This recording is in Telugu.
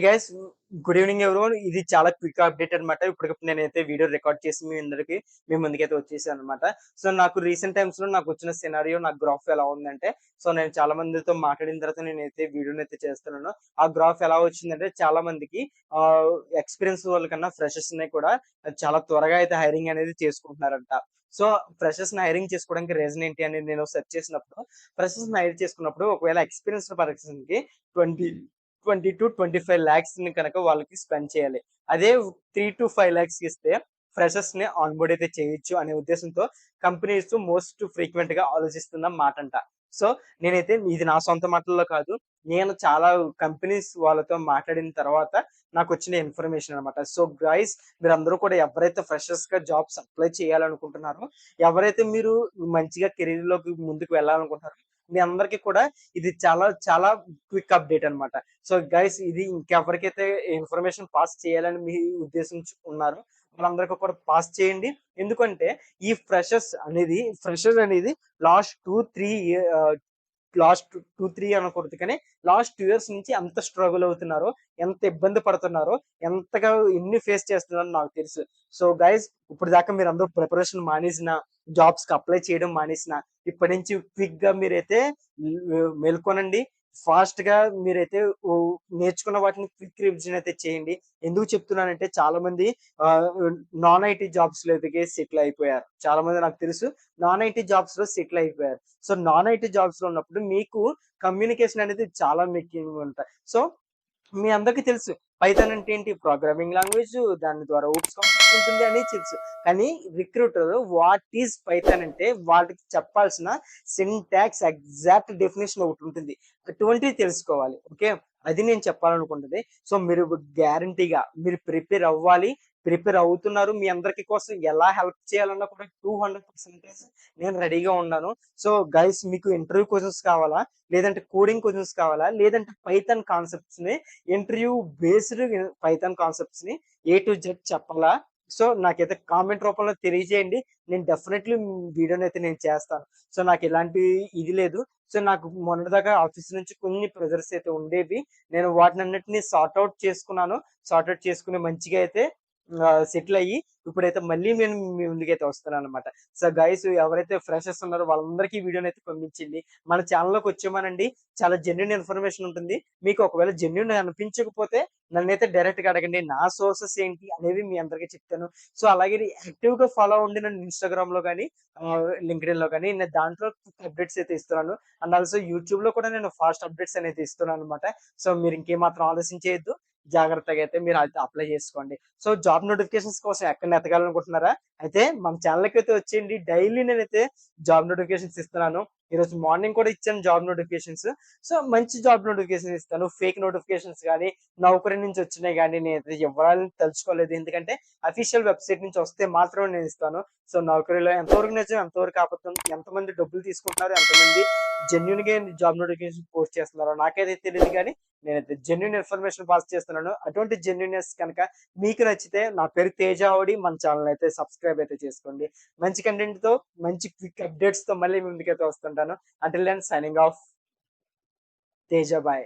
Guys, good evening everyone. ఇది చాలా క్విక్ అప్డేట్ అనమాట. ఇప్పటికప్పుడు నేనైతే వీడియో రికార్డ్ చేసి మీ ముందుకైతే వచ్చేసాను అనమాట. సో నాకు రీసెంట్ టైమ్స్ లో నాకు వచ్చిన సినారియో, నాకు గ్రాఫ్ ఎలా ఉందంటే, సో నేను చాలా మందితో మాట్లాడిన తర్వాత నేనైతే వీడియోని అయితే చేస్తున్నాను. ఆ గ్రాఫ్ ఎలా వచ్చిందంటే, చాలా మందికి ఎక్స్పీరియన్స్ వాళ్ళకన్నా ఫ్రెషర్స్ ని కూడా చాలా త్వరగా అయితే హైరింగ్ అనేది చేసుకుంటున్నారంట. సో ఫ్రెషర్స్ ని హైరింగ్ చేసుకోవడానికి రీజన్ ఏంటి అనేది నేను సెర్చ్ చేసినప్పుడు, ఫ్రెషర్స్ ని హైర్ చేసుకున్నప్పుడు ఒకవేళ ఎక్స్పీరియన్స్ పర్సన్ కి 20-25 lakhs ని కనుక వాళ్ళకి స్పెండ్ చేయాలి. అదే 3 to 5 lakhs ఇస్తే ఫ్రెషర్స్ ని ఆన్బోర్డ్ అయితే చేయొచ్చు అనే ఉద్దేశంతో కంపెనీస్ మోస్ట్ ఫ్రీక్వెంట్ గా ఆలోచిస్తున్న మాట అంట. సో నేనైతే ఇది నా సొంత మాటల్లో కాదు, నేను చాలా కంపెనీస్ వాళ్ళతో మాట్లాడిన తర్వాత నాకు వచ్చిన ఇన్ఫర్మేషన్ అనమాట. సో గైస్, మీరందరూ కూడా ఎవరైతే ఫ్రెషర్స్ గా జాబ్స్ అప్లై చేయాలనుకుంటున్నారో, ఎవరైతే మీరు మంచిగా కెరీర్ లోకి ముందుకు వెళ్ళాలనుకుంటున్నారో, మీ అందరికీ కూడా ఇది చాలా చాలా క్విక్ అప్డేట్ అనమాట. సో గైస్, ఇది ఇంకెవరికైతే ఇన్ఫర్మేషన్ పాస్ చేయాలని మీ ఉద్దేశం ఉన్నారో వాళ్ళందరికీ కూడా పాస్ చేయండి. ఎందుకంటే ఈ ఫ్రెషర్స్ అనేది లాస్ట్ 2-3 అనకూడదు, కానీ లాస్ట్ 2 years నుంచి ఎంత స్ట్రగుల్ అవుతున్నారో, ఎంత ఇబ్బంది పడుతున్నారో, ఎంతగా ఎన్ని ఫేస్ చేస్తున్నారో నాకు తెలుసు. సో గైస్, ఇప్పుడు దాకా మీరు అందరూ ప్రిపరేషన్ మానేసిన, జాబ్స్ కి అప్లై చేయడం మానేసిన, ఇప్పటి నుంచి క్విక్ గా మీరైతే మేల్కొనండి. ఫాస్ట్ గా మీరైతే నేర్చుకున్న వాటిని క్విక్ రివిజన్ అయితే చేయండి. ఎందుకు చెప్తున్నానంటే, చాలా మంది నాన్ ఐటీ జాబ్స్ లో ఎదిగే సెటిల్ అయిపోయారు. చాలా మంది నాకు తెలుసు నాన్ ఐటీ జాబ్స్ లో సెటిల్ అయిపోయారు. సో నాన్ ఐటీ జాబ్స్ లో ఉన్నప్పుడు మీకు కమ్యూనికేషన్ అనేది చాలా ముఖ్యంగా ఉంటాయి. సో మీ అందరికీ తెలుసు పైథాన్ అంటే ఏంటి, ప్రోగ్రామింగ్ లాంగ్వేజ్, దాని ద్వారా ఓట్స్ కాన్సెప్ట్ ఉంటుంది అని తెలుసు. కానీ రిక్రూటర్ వాట్ ఈజ్ పైథాన్ అంటే వాళ్ళకి చెప్పాల్సిన సింటాక్స్ ఎగ్జాక్ట్ డెఫినేషన్ ఒకటి ఉంటుంది, అటువంటివి తెలుసుకోవాలి. ఓకే, అది నేను చెప్పాలనుకుంటుంది. సో మీరు గ్యారంటీగా మీరు ప్రిపేర్ అవ్వాలి, ప్రిపేర్ అవుతున్నారు. మీ అందరికి కోసం ఎలా హెల్ప్ చేయాలన్నా కూడా 200% నేను రెడీగా ఉన్నాను. సో గైస్, మీకు ఇంటర్వ్యూ క్వశ్చన్స్ కావాలా, లేదంటే కోడింగ్ క్వశ్చన్స్ కావాలా, లేదంటే పైథాన్ కాన్సెప్ట్స్ ని, ఇంటర్వ్యూ బేస్డ్ పైథాన్ కాన్సెప్ట్స్ ని A to Z చెప్పాలా? సో నాకైతే కామెంట్ రూపంలో తెలియజేయండి. నేను డెఫినెట్లీ వీడియోని అయితే నేను చేస్తాను. సో నాకు ఎలాంటి ఇది లేదు. సో నాకు మొన్నటిదాకా ఆఫీస్ నుంచి కొన్ని ప్రెజర్స్ అయితే ఉండేవి. నేను వాటిని అన్నిటిని సార్ట్ అవుట్ చేసుకుని మంచిగా అయితే సెటిల్ అయ్యి ఇప్పుడైతే మళ్ళీ నేను మీ ముందుకైతే వస్తున్నాను అనమాట. సో గైస్, ఎవరైతే ఫ్రెషర్స్ ఉన్నారో వాళ్ళందరికీ వీడియోని అయితే పంపించండి. మన ఛానల్లోకి వచ్చామనండి, చాలా జెన్యున్ ఇన్ఫర్మేషన్ ఉంటుంది. మీకు ఒకవేళ జెన్యున్ అనిపించకపోతే నన్నైతే డైరెక్ట్ గా అడగండి. నా సోర్సెస్ ఏంటి అనేవి మీ అందరికీ చెప్తాను. సో అలాగే యాక్టివ్ గా ఫాలో అవ్వండి నన్ను ఇన్స్టాగ్రామ్ లో కానీ, లింక్డ్ఇన్ లో కానీ. నేను దాంట్లో అప్డేట్స్ అయితే ఇస్తున్నాను. అండ్ ఆల్సో యూట్యూబ్ లో కూడా నేను ఫాస్ట్ అప్డేట్స్ అనేది ఇస్తున్నాను అనమాట. సో మీరు ఇంకేమాత్రం ఆలోచించేయద్దు, జాగ్రత్తగా అయితే మీరు అయితే అప్లై చేసుకోండి. సో జాబ్ నోటిఫికేషన్స్ కోసం ఎక్కడ ఎతకాలనుకుంటున్నారా, అయితే మన ఛానల్కి అయితే వచ్చేయండి. డైలీ నేనైతే జాబ్ నోటిఫికేషన్స్ ఇస్తున్నాను. ఈరోజు మార్నింగ్ కూడా ఇచ్చాను జాబ్ నోటిఫికేషన్స్. సో మంచి జాబ్ నోటిఫికేషన్ ఇస్తాను. ఫేక్ నోటిఫికేషన్స్ కానీ, నౌకరీ నుంచి వచ్చినాయి కానీ నేనైతే ఇవ్వాలని తలుచుకోలేదు. ఎందుకంటే అఫీషియల్ వెబ్సైట్ నుంచి వస్తే మాత్రమే నేను ఇస్తాను. సో నౌకరీలో ఎంతవరకు నిజం, ఎంతవరకు అబద్ధం, ఎంతమంది డబ్బులు తీసుకుంటున్నారు, ఎంతమంది జెన్యున్ గా జాబ్ నోటిఫికేషన్ పోస్ట్ చేస్తున్నారో నాకైతే తెలియదు, కానీ నేనైతే జెన్యున్ ఇన్ఫర్మేషన్ పాస్ చేస్తున్నాను. అటువంటి జెన్యున్నెస్ కనుక మీకు నచ్చితే, నా పేరు తేజ అవడి, మన ఛానల్ అయితే సబ్స్క్రైబ్ అయితే చేసుకోండి. మంచి కంటెంట్ తో, మంచి క్విక్ అప్డేట్స్ తో మళ్ళీ మీ ముందుకైతే వస్తుంటాను. Until then, signing off, Teja. Bye.